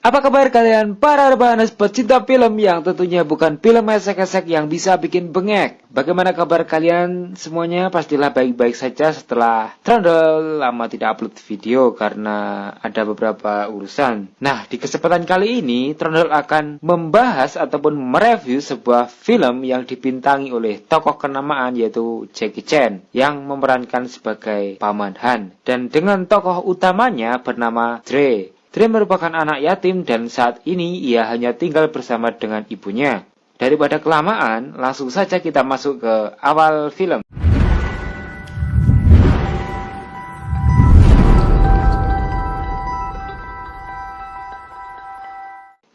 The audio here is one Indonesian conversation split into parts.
Apa kabar kalian para rebahanas pecinta film yang tentunya bukan film esek-esek yang bisa bikin bengek? Bagaimana kabar kalian semuanya? Pastilah baik-baik saja setelah Trondol lama tidak upload video karena ada beberapa urusan. Nah, di kesempatan kali ini Trondol akan membahas ataupun mereview sebuah film yang dibintangi oleh tokoh kenamaan yaitu Jackie Chan yang memerankan sebagai Paman Han. Dan dengan tokoh utamanya bernama Dre. Dre merupakan anak yatim dan saat ini ia hanya tinggal bersama dengan ibunya. Daripada kelamaan, langsung saja kita masuk ke awal film.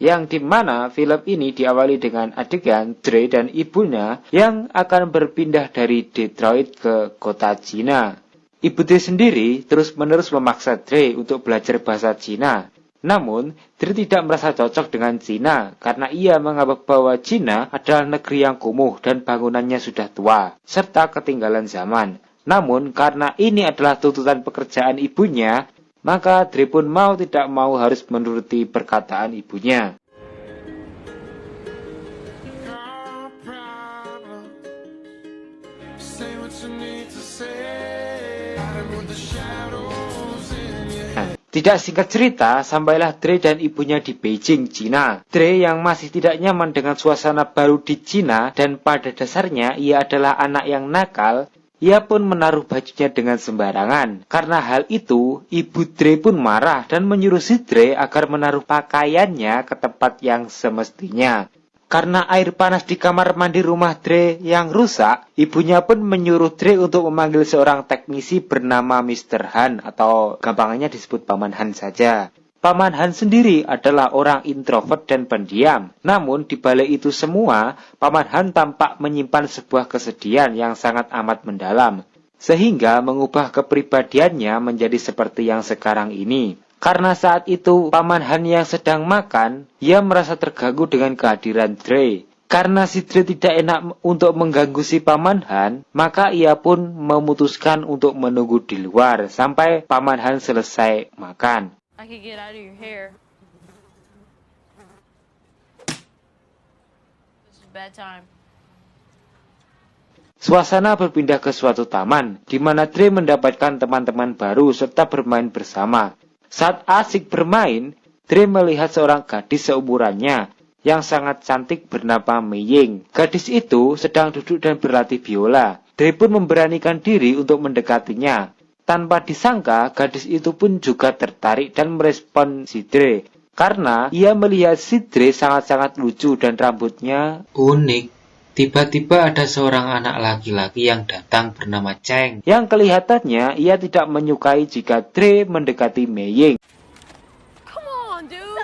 Yang dimana film ini diawali dengan adegan Dre dan ibunya yang akan berpindah dari Detroit ke kota Cina. Ibu Dre sendiri terus-menerus memaksa Dre untuk belajar bahasa Cina. Namun, Dre tidak merasa cocok dengan Cina karena ia menganggap bahwa Cina adalah negeri yang kumuh dan bangunannya sudah tua, serta ketinggalan zaman. Namun, karena ini adalah tuntutan pekerjaan ibunya, maka Dre pun mau tidak mau harus menuruti perkataan ibunya. Tidak singkat cerita, sampailah Dre dan ibunya di Beijing, Cina. Dre yang masih tidak nyaman dengan suasana baru di Cina dan pada dasarnya ia adalah anak yang nakal, ia pun menaruh bajunya dengan sembarangan. Karena hal itu, ibu Dre pun marah dan menyuruh si Dre agar menaruh pakaiannya ke tempat yang semestinya. Karena air panas di kamar mandi rumah Dre yang rusak, ibunya pun menyuruh Dre untuk memanggil seorang teknisi bernama Mr. Han atau gampangnya disebut Paman Han saja. Paman Han sendiri adalah orang introvert dan pendiam. Namun di balik itu semua, Paman Han tampak menyimpan sebuah kesedihan yang sangat amat mendalam, sehingga mengubah kepribadiannya menjadi seperti yang sekarang ini. Karena saat itu Paman Han yang sedang makan, ia merasa terganggu dengan kehadiran Dre. Karena si Dre tidak enak untuk mengganggu si Paman Han, maka ia pun memutuskan untuk menunggu di luar sampai Paman Han selesai makan. I could get out of your hair. This is a bad time. Suasana berpindah ke suatu taman, di mana Dre mendapatkan teman-teman baru serta bermain bersama. Saat asik bermain, Dre melihat seorang gadis seumurannya yang sangat cantik bernama Mei Ying. Gadis itu sedang duduk dan berlatih biola. Dre pun memberanikan diri untuk mendekatinya. Tanpa disangka, gadis itu pun juga tertarik dan merespon si Dre. Karena ia melihat si Dre sangat-sangat lucu dan rambutnya unik. Tiba-tiba ada seorang anak laki-laki yang datang bernama Cheng, yang kelihatannya ia tidak menyukai jika Dre mendekati Mei Ying. Come on, dude.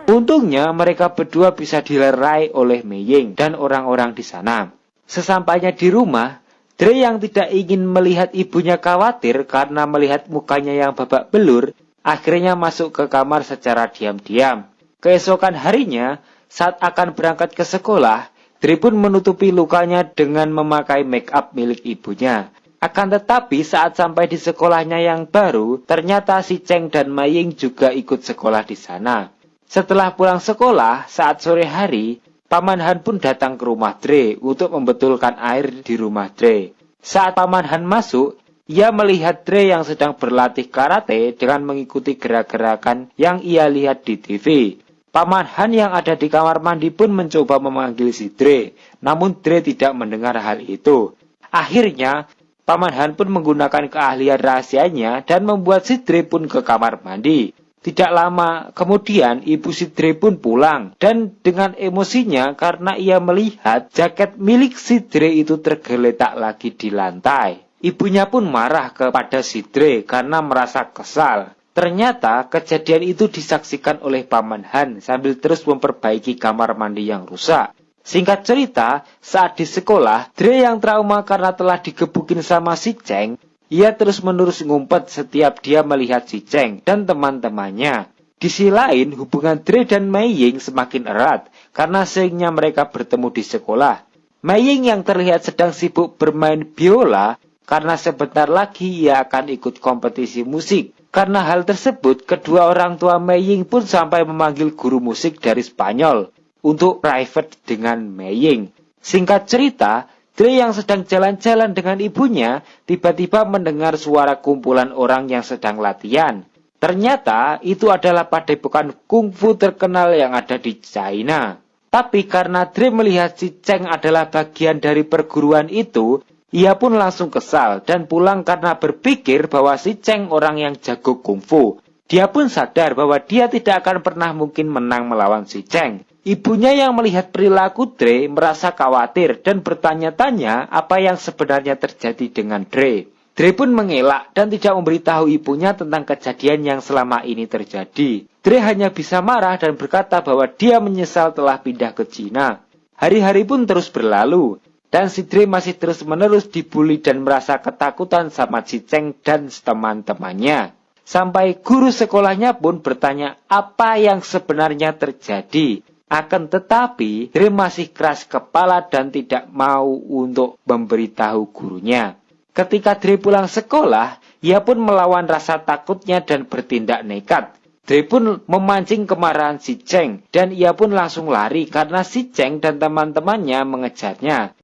Untungnya mereka berdua bisa dilerai oleh Mei Ying dan orang-orang di sana. Sesampainya di rumah, Dre yang tidak ingin melihat ibunya khawatir karena melihat mukanya yang babak belur, akhirnya masuk ke kamar secara diam-diam. Keesokan harinya, saat akan berangkat ke sekolah, Dre pun menutupi lukanya dengan memakai make up milik ibunya. Akan tetapi saat sampai di sekolahnya yang baru, ternyata si Cheng dan Mei Ying juga ikut sekolah di sana. Setelah pulang sekolah, saat sore hari, Paman Han pun datang ke rumah Dre untuk membetulkan air di rumah Dre. Saat Paman Han masuk, ia melihat Dre yang sedang berlatih karate dengan mengikuti gerak-gerakan yang ia lihat di TV. Paman Han yang ada di kamar mandi pun mencoba memanggil si Dre, namun Dre tidak mendengar hal itu. Akhirnya, Paman Han pun menggunakan keahlian rahasianya dan membuat si Dre pun ke kamar mandi. Tidak lama kemudian ibu si Dre pun pulang dan dengan emosinya karena ia melihat jaket milik si Dre itu tergeletak lagi di lantai. Ibunya pun marah kepada si Dre karena merasa kesal. Ternyata kejadian itu disaksikan oleh Paman Han sambil terus memperbaiki kamar mandi yang rusak. Singkat cerita, saat di sekolah, Dre yang trauma karena telah digebukin sama si Cheng, ia terus-menerus ngumpet setiap dia melihat si Cheng dan teman-temannya. Di sisi lain, hubungan Dre dan Mei Ying semakin erat karena seringnya mereka bertemu di sekolah. Mei Ying yang terlihat sedang sibuk bermain biola, karena sebentar lagi ia akan ikut kompetisi musik. Karena hal tersebut, kedua orang tua Mei Ying pun sampai memanggil guru musik dari Spanyol untuk private dengan Mei Ying. Singkat cerita, Dre yang sedang jalan-jalan dengan ibunya tiba-tiba mendengar suara kumpulan orang yang sedang latihan. Ternyata itu adalah padepokan kungfu terkenal yang ada di China. Tapi karena Dre melihat si Cheng adalah bagian dari perguruan itu, ia pun langsung kesal dan pulang karena berpikir bahwa si Cheng orang yang jago kungfu. Dia pun sadar bahwa dia tidak akan pernah mungkin menang melawan si Cheng. Ibunya yang melihat perilaku Dre merasa khawatir dan bertanya-tanya apa yang sebenarnya terjadi dengan Dre. Dre pun mengelak dan tidak memberitahu ibunya tentang kejadian yang selama ini terjadi. Dre hanya bisa marah dan berkata bahwa dia menyesal telah pindah ke Cina. Hari-hari pun terus berlalu, dan si Dre masih terus-menerus dibully dan merasa ketakutan sama si Cheng dan teman-temannya. Sampai guru sekolahnya pun bertanya apa yang sebenarnya terjadi. Akan tetapi, Dre masih keras kepala dan tidak mau untuk memberitahu gurunya. Ketika Dre pulang sekolah, ia pun melawan rasa takutnya dan bertindak nekat. Dre pun memancing kemarahan si Cheng, dan ia pun langsung lari karena si Cheng dan teman-temannya mengejarnya.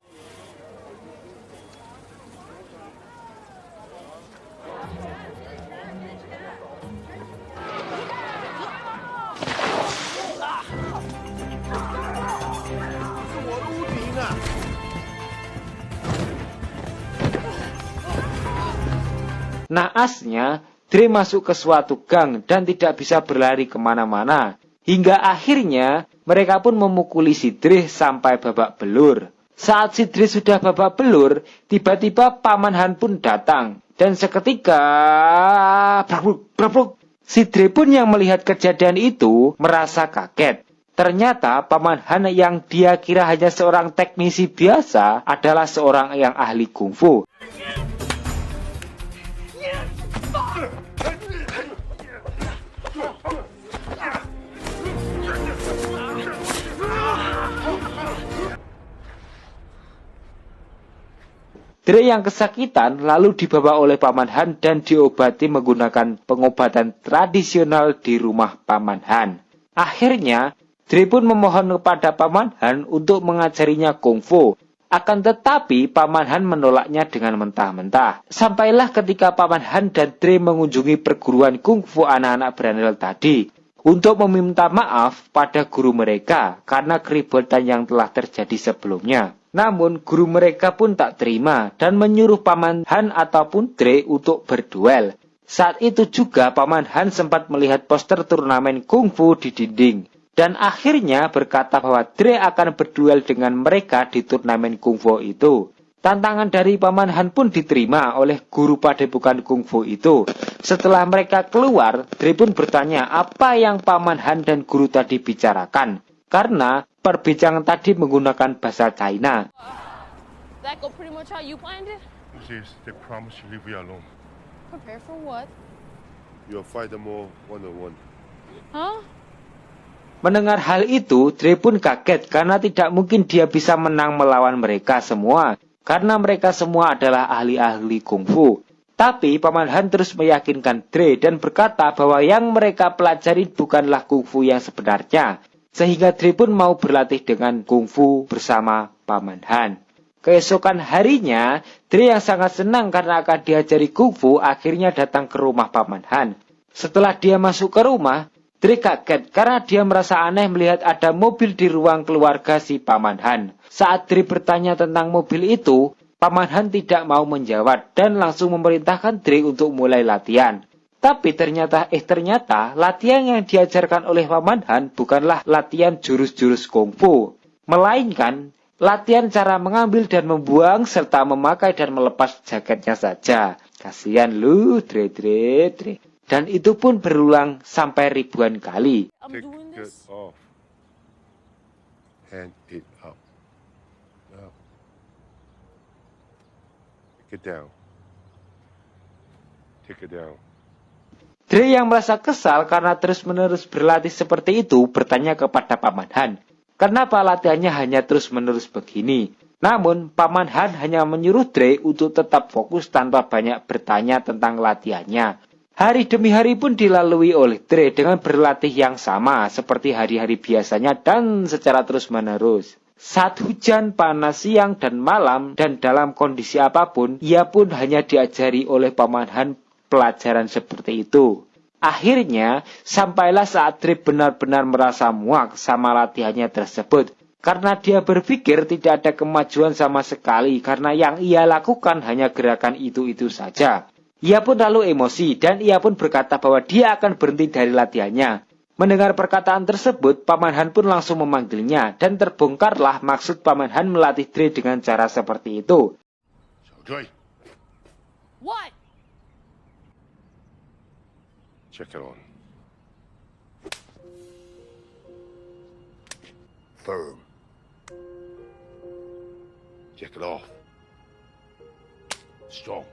Naasnya, Dre masuk ke suatu gang dan tidak bisa berlari kemana-mana. Hingga akhirnya, mereka pun memukuli si Dre sampai babak belur. Saat si Dre sudah babak belur, tiba-tiba Paman Han pun datang. Dan seketika, bruk, si Dre pun yang melihat kejadian itu merasa kaget. Ternyata Paman Han yang dia kira hanya seorang teknisi biasa adalah seorang yang ahli kungfu. Dre yang kesakitan lalu dibawa oleh Paman Han dan diobati menggunakan pengobatan tradisional di rumah Paman Han. Akhirnya, Dre pun memohon kepada Paman Han untuk mengajarinya kungfu. Akan tetapi, Paman Han menolaknya dengan mentah-mentah. Sampailah ketika Paman Han dan Dre mengunjungi perguruan kungfu anak-anak Branel tadi untuk meminta maaf pada guru mereka karena keributan yang telah terjadi sebelumnya. Namun, guru mereka pun tak terima dan menyuruh Paman Han ataupun Dre untuk berduel. Saat itu juga Paman Han sempat melihat poster turnamen kungfu di dinding. Dan akhirnya berkata bahwa Dre akan berduel dengan mereka di turnamen kungfu itu. Tantangan dari Paman Han pun diterima oleh guru padepokan kungfu itu. Setelah mereka keluar, Dre pun bertanya apa yang Paman Han dan guru tadi bicarakan. Karena perbincangan tadi menggunakan bahasa China. That go pretty much how you planned it? Yes, they promise you leave you alone. Prepare for what? You'll fight them all one-on-one. Huh? Mendengar hal itu, Dre pun kaget karena tidak mungkin dia bisa menang melawan mereka semua. Karena mereka semua adalah ahli-ahli kungfu. Tapi Paman Han terus meyakinkan Dre dan berkata bahwa yang mereka pelajari bukanlah kungfu yang sebenarnya. Sehingga Dre pun mau berlatih dengan kungfu bersama Paman Han. Keesokan harinya, Dre yang sangat senang karena akan diajari kungfu akhirnya datang ke rumah Paman Han. Setelah dia masuk ke rumah, Dre kaget karena dia merasa aneh melihat ada mobil di ruang keluarga si Paman Han. Saat Dre bertanya tentang mobil itu, Paman Han tidak mau menjawab dan langsung memerintahkan Dre untuk mulai latihan. Tapi ternyata latihan yang diajarkan oleh Paman Han bukanlah latihan jurus-jurus kungfu, melainkan latihan cara mengambil dan membuang serta memakai dan melepas jaketnya saja. Kasihan lu, Dre. Dan itu pun berulang sampai ribuan kali. Take doing it this. off. Hand it up. Now. Take it down. Take it down. Dre yang merasa kesal karena terus-menerus berlatih seperti itu bertanya kepada Paman Han, kenapa latihannya hanya terus-menerus begini? Namun, Paman Han hanya menyuruh Dre untuk tetap fokus tanpa banyak bertanya tentang latihannya. Hari demi hari pun dilalui oleh Dre dengan berlatih yang sama seperti hari-hari biasanya dan secara terus-menerus. Saat hujan, panas, siang, dan malam, dan dalam kondisi apapun, ia pun hanya diajari oleh Paman Han pelajaran seperti itu. Akhirnya, sampailah saat Dre benar-benar merasa muak sama latihannya tersebut. Karena dia berpikir tidak ada kemajuan sama sekali karena yang ia lakukan hanya gerakan itu-itu saja. Ia pun lalu emosi dan ia pun berkata bahwa dia akan berhenti dari latihannya. Mendengar perkataan tersebut, Paman Han pun langsung memanggilnya dan terbongkarlah maksud Paman Han melatih Dre dengan cara seperti itu. Dre, What? check it on. Firm. Check it off. Strong.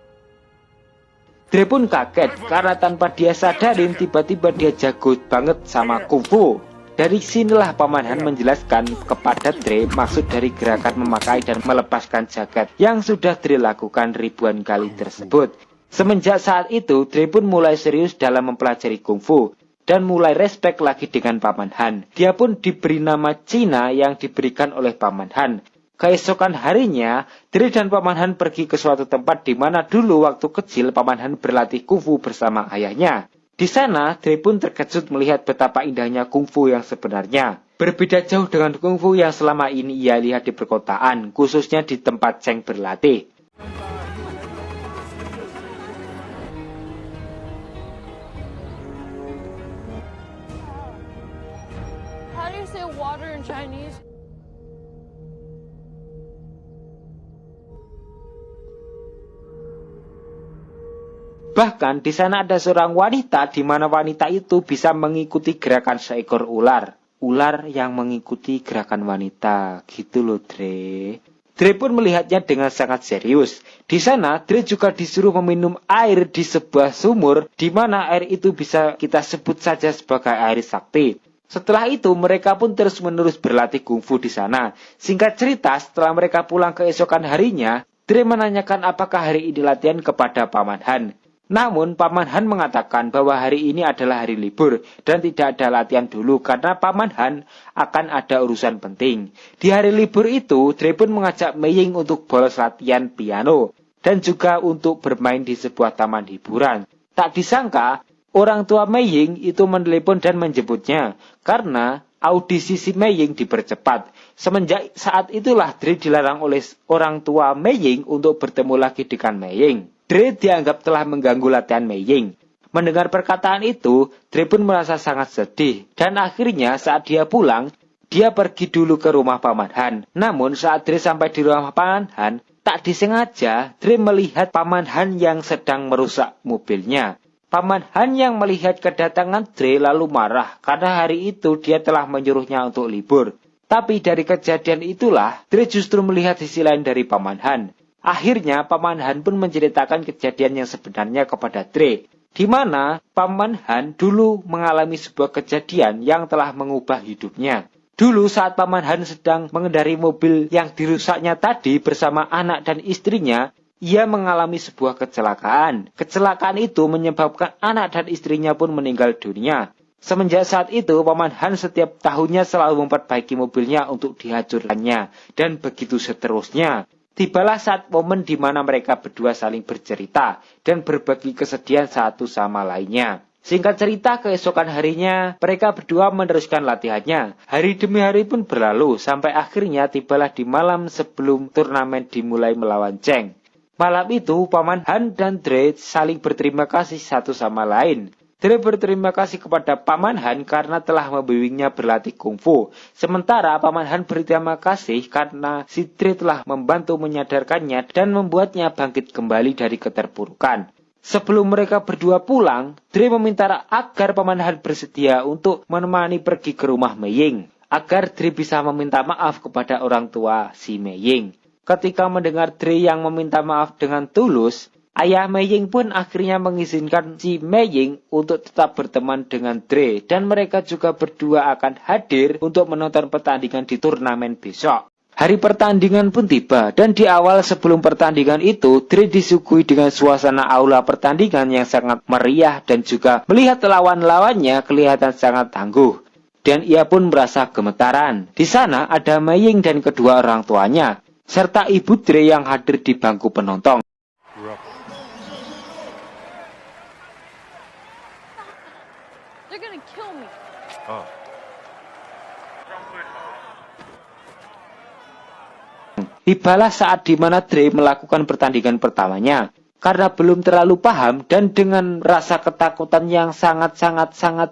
Dre pun kaget karena tanpa dia sadarin tiba-tiba dia jago banget sama kungfu. Dari sinilah Paman Han menjelaskan kepada Dre maksud dari gerakan memakai dan melepaskan jaket yang sudah Dre lakukan ribuan kali tersebut. Semenjak saat itu, Dre pun mulai serius dalam mempelajari kungfu dan mulai respek lagi dengan Paman Han. Dia pun diberi nama Cina yang diberikan oleh Paman Han. Keesokan harinya, Dre dan Paman Han pergi ke suatu tempat di mana dulu waktu kecil Paman Han berlatih kungfu bersama ayahnya. Di sana, Dre pun terkejut melihat betapa indahnya kungfu yang sebenarnya. Berbeda jauh dengan kungfu yang selama ini ia lihat di perkotaan, khususnya di tempat Cheng berlatih. How do you say water in Chinese? Bahkan di sana ada seorang wanita di mana wanita itu bisa mengikuti gerakan seekor ular. Ular yang mengikuti gerakan wanita, gitu loh Dre. Dre pun melihatnya dengan sangat serius. Di sana Dre juga disuruh meminum air di sebuah sumur di mana air itu bisa kita sebut saja sebagai air sakti. Setelah itu mereka pun terus-menerus berlatih kungfu di sana. Singkat cerita, setelah mereka pulang keesokan harinya, Dre menanyakan apakah hari ini latihan kepada Paman Han. Namun Paman Han mengatakan bahwa hari ini adalah hari libur dan tidak ada latihan dulu karena Paman Han akan ada urusan penting. Di hari libur itu, Dre pun mengajak Mei Ying untuk bolos latihan piano dan juga untuk bermain di sebuah taman hiburan. Tak disangka, orang tua Mei Ying itu menelepon dan menjemputnya karena audisi si Mei Ying dipercepat. Semenjak saat itulah Dre dilarang oleh orang tua Mei Ying untuk bertemu lagi dengan Mei Ying. Dre dianggap telah mengganggu latihan Mei Ying. Mendengar perkataan itu, Dre pun merasa sangat sedih. Dan akhirnya saat dia pulang, dia pergi dulu ke rumah Paman Han. Namun saat Dre sampai di rumah Paman Han, tak disengaja Dre melihat Paman Han yang sedang merusak mobilnya. Paman Han yang melihat kedatangan Dre lalu marah karena hari itu dia telah menyuruhnya untuk libur. Tapi dari kejadian itulah, Dre justru melihat sisi lain dari Paman Han. Akhirnya Paman Han pun menceritakan kejadian yang sebenarnya kepada Dre, di mana Paman Han dulu mengalami sebuah kejadian yang telah mengubah hidupnya. Dulu saat Paman Han sedang mengendari mobil yang dirusaknya tadi bersama anak dan istrinya, ia mengalami sebuah kecelakaan. Kecelakaan itu menyebabkan anak dan istrinya pun meninggal dunia. Semenjak saat itu, Paman Han setiap tahunnya selalu memperbaiki mobilnya untuk dihancurkannya, dan begitu seterusnya. Tibalah saat momen di mana mereka berdua saling bercerita dan berbagi kesedihan satu sama lainnya. Singkat cerita, keesokan harinya mereka berdua meneruskan latihannya. Hari demi hari pun berlalu sampai akhirnya tibalah di malam sebelum turnamen dimulai melawan Cheng. Malam itu Paman Han dan Dre saling berterima kasih satu sama lain. Dre berterima kasih kepada Paman Han karena telah membimbingnya berlatih kungfu. Sementara Paman Han berterima kasih karena si Dre telah membantu menyadarkannya dan membuatnya bangkit kembali dari keterpurukan. Sebelum mereka berdua pulang, Dre meminta agar Paman Han bersedia untuk menemani pergi ke rumah Mei Ying, agar Dre bisa meminta maaf kepada orang tua si Mei Ying. Ketika mendengar Dre yang meminta maaf dengan tulus, ayah Mei Ying pun akhirnya mengizinkan si Mei Ying untuk tetap berteman dengan Dre dan mereka juga berdua akan hadir untuk menonton pertandingan di turnamen besok. Hari pertandingan pun tiba, dan di awal sebelum pertandingan itu, Dre disuguhi dengan suasana aula pertandingan yang sangat meriah dan juga melihat lawan-lawannya kelihatan sangat tangguh. Dan ia pun merasa gemetaran. Di sana ada Mei Ying dan kedua orang tuanya, serta ibu Dre yang hadir di bangku penonton. You're up. They're gonna kill me. Oh. Tibalah saat di mana Dre melakukan pertandingan pertamanya. Karena belum terlalu paham dan dengan rasa ketakutan yang sangat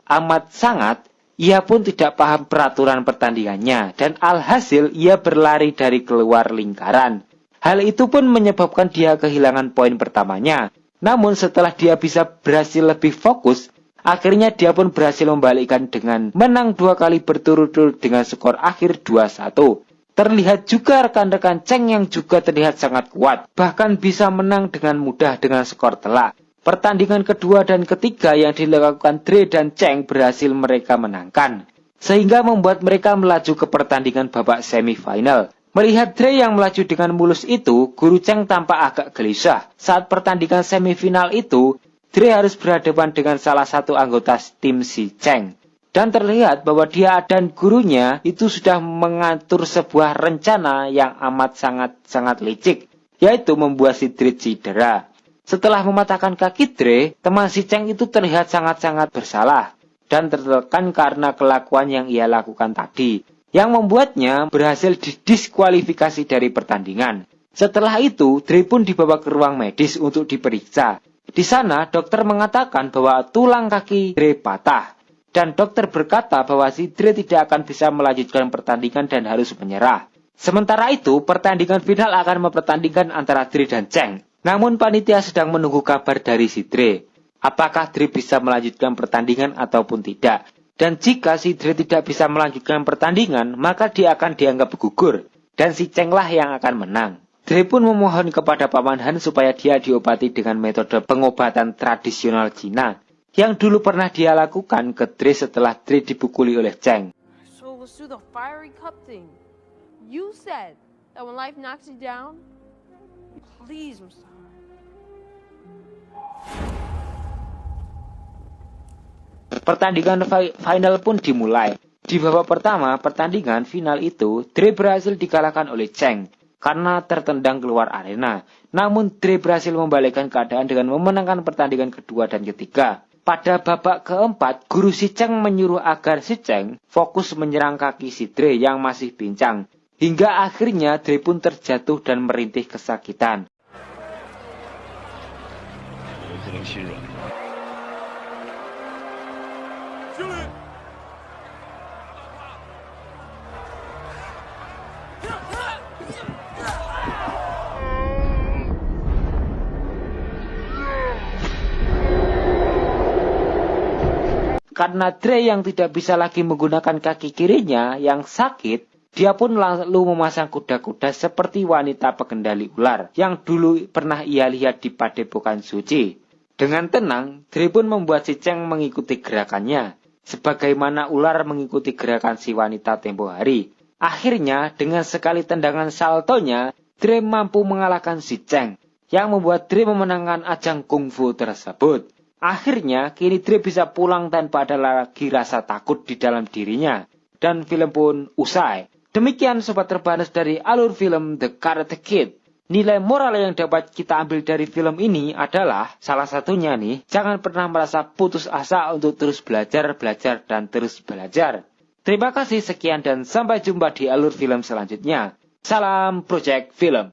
amat sangat, ia pun tidak paham peraturan pertandingannya dan alhasil ia berlari dari keluar lingkaran. Hal itu pun menyebabkan dia kehilangan poin pertamanya. Namun setelah dia bisa berhasil lebih fokus, akhirnya dia pun berhasil membalikkan dengan menang 2 kali berturut-turut dengan skor akhir 2-1. Terlihat juga rekan-rekan Cheng yang juga terlihat sangat kuat, bahkan bisa menang dengan mudah dengan skor telak. Pertandingan kedua dan ketiga yang dilakukan Dre dan Cheng berhasil mereka menangkan, sehingga membuat mereka melaju ke pertandingan babak semifinal. Melihat Dre yang melaju dengan mulus itu, Guru Cheng tampak agak gelisah. Saat pertandingan semifinal itu, Dre harus berhadapan dengan salah satu anggota tim si Cheng. Dan terlihat bahwa dia dan gurunya itu sudah mengatur sebuah rencana yang amat sangat licik, yaitu membuat si Dre cedera. Setelah mematahkan kaki Dre, teman si Cheng itu terlihat sangat bersalah dan tertekan karena kelakuan yang ia lakukan tadi, yang membuatnya berhasil didiskualifikasi dari pertandingan. Setelah itu, Dre pun dibawa ke ruang medis untuk diperiksa. Di sana, dokter mengatakan bahwa tulang kaki Dre patah. Dan dokter berkata bahwa si Dre tidak akan bisa melanjutkan pertandingan dan harus menyerah. Sementara itu, pertandingan final akan mempertandingkan antara Dre dan Cheng. Namun panitia sedang menunggu kabar dari si Dre. Apakah Dre bisa melanjutkan pertandingan ataupun tidak. Dan jika si Dre tidak bisa melanjutkan pertandingan, maka dia akan dianggap gugur. Dan si Cheng lah yang akan menang. Dre pun memohon kepada Paman Han supaya dia diobati dengan metode pengobatan tradisional Cina yang dulu pernah dia lakukan ke Dre setelah Dre dipukuli oleh Cheng. So let's do the fiery cup thing. You said that when life knocks you down, please, I'm sorry. Pertandingan final pun dimulai. Di babak pertama pertandingan final itu, Dre berhasil dikalahkan oleh Cheng karena tertendang keluar arena. Namun Dre berhasil membalikkan keadaan dengan memenangkan pertandingan kedua dan ketiga. Pada babak keempat, guru si Cheng menyuruh agar si Cheng fokus menyerang kaki si Dre yang masih pincang. Hingga akhirnya Dre pun terjatuh dan merintih kesakitan. Karena Dre yang tidak bisa lagi menggunakan kaki kirinya yang sakit, dia pun lalu memasang kuda-kuda seperti wanita pengendali ular yang dulu pernah ia lihat di Padepokan Suci. Dengan tenang, Dre pun membuat si Cheng mengikuti gerakannya, sebagaimana ular mengikuti gerakan si wanita tempo hari. Akhirnya, dengan sekali tendangan saltonya, Dre mampu mengalahkan si Cheng, yang membuat Dre memenangkan ajang kungfu tersebut. Akhirnya, kini Dre bisa pulang tanpa ada lagi rasa takut di dalam dirinya. Dan film pun usai. Demikian Sobat Terbanas dari alur film The Karate Kid. Nilai moral yang dapat kita ambil dari film ini adalah, salah satunya nih, jangan pernah merasa putus asa untuk terus belajar, dan terus belajar. Terima kasih, sekian dan sampai jumpa di alur film selanjutnya. Salam Project Film.